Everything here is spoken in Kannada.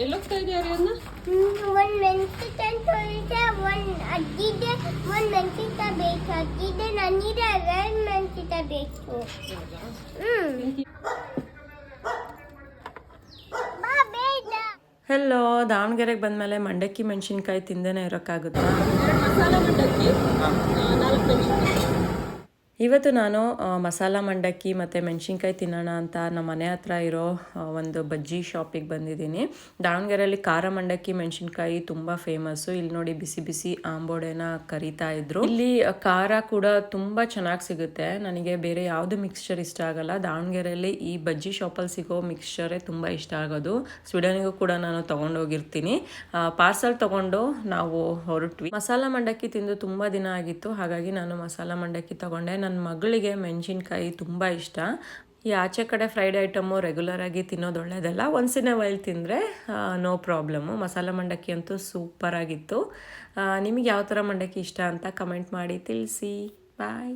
ಎಲ್ಲೋಗ್ತಾ ಇದೆಯಾ ಅನ್ನ ಒಂದು ಮೆಣಸಿನಕಾಯಿ ತೊಳಿತೆ ಒಂದು ಅಜ್ಜಿಗೆ ಒಂದು ಮೆಣಸಿನಕಾಯಿ ಬೇಕು ಅಜ್ಜಿಗೆ ನನಗೆ ಎರಡು ಮೆಣಸಿನಕಾಯಿ ಬೇಕು ಬಾ ಬೇಡ. ಹೆಲೋ, ದಾವಣಗೆರೆಗೆ ಬಂದಮೇಲೆ ಮಂಡಕ್ಕಿ ಮೆಣಸಿನ್ಕಾಯಿ ತಿಂದೇನೆ ಇರೋಕ್ಕಾಗುತ್ತಾ? ಮಸಾಲ ಮಂಡಕ್ಕಿ 4 ಮೆಣಸಿನಕಾಯಿ. ಇವತ್ತು ನಾನು ಮಸಾಲ ಮಂಡಕ್ಕಿ ಮತ್ತು ಮೆಣಸಿನ್ಕಾಯಿ ತಿನ್ನೋಣ ಅಂತ ನಮ್ಮ ಮನೆ ಹತ್ರ ಇರೋ ಒಂದು ಬಜ್ಜಿ ಶಾಪಿಗೆ ಬಂದಿದ್ದೀನಿ. ದಾವಣಗೆರೆಯಲ್ಲಿ ಖಾರ ಮಂಡಕ್ಕಿ ಮೆಣಸಿನ್ಕಾಯಿ ತುಂಬ ಫೇಮಸ್ಸು. ಇಲ್ಲಿ ನೋಡಿ ಬಿಸಿ ಬಿಸಿ ಆಂಬೋಡೆನ ಕರಿತಾ ಇದ್ರು. ಇಲ್ಲಿ ಖಾರ ಕೂಡ ತುಂಬ ಚೆನ್ನಾಗಿ ಸಿಗುತ್ತೆ. ನನಗೆ ಬೇರೆ ಯಾವುದು ಮಿಕ್ಸ್ಚರ್ ಇಷ್ಟ ಆಗಲ್ಲ. ದಾವಣಗೆರೆಯಲ್ಲಿ ಈ ಬಜ್ಜಿ ಶಾಪಲ್ಲಿ ಸಿಗೋ ಮಿಕ್ಸ್ಚರೇ ತುಂಬ ಇಷ್ಟ ಆಗೋದು. ಸ್ವೀಡನಿಗೂ ಕೂಡ ನಾನು ತೊಗೊಂಡೋಗಿರ್ತೀನಿ. ಪಾರ್ಸಲ್ ತೊಗೊಂಡು ನಾವು ಹೊರಟ್ವಿ. ಮಸಾಲ ಮಂಡಕ್ಕಿ ತಿಂದು ತುಂಬ ದಿನ ಆಗಿತ್ತು, ಹಾಗಾಗಿ ನಾನು ಮಸಾಲ ಮಂಡಕ್ಕಿ ತೊಗೊಂಡೆ. ನನ್ನ ಮಗಳಿಗೆ ಮೆಣಸಿನ್ಕಾಯಿ ತುಂಬ ಇಷ್ಟ. ಈ ಆಚೆ ಕಡೆ ಫ್ರೈಡ್ ಐಟಮು ರೆಗ್ಯುಲರಾಗಿ ತಿನ್ನೋದು ಒಳ್ಳೆಯದಲ್ಲ. ಒನ್ಸ್ ಇನ್ ಎ ವೈಲ್ ತಿಂದರೆ ನೋ ಪ್ರಾಬ್ಲಮ್ಮು. ಮಸಾಲ ಮಂಡಕ್ಕಿ ಅಂತೂ ಸೂಪರಾಗಿತ್ತು. ನಿಮಗೆ ಯಾವ ಥರ ಮಂಡಕ್ಕಿ ಇಷ್ಟ ಅಂತ ಕಮೆಂಟ್ ಮಾಡಿ ತಿಳಿಸಿ. ಬಾಯ್.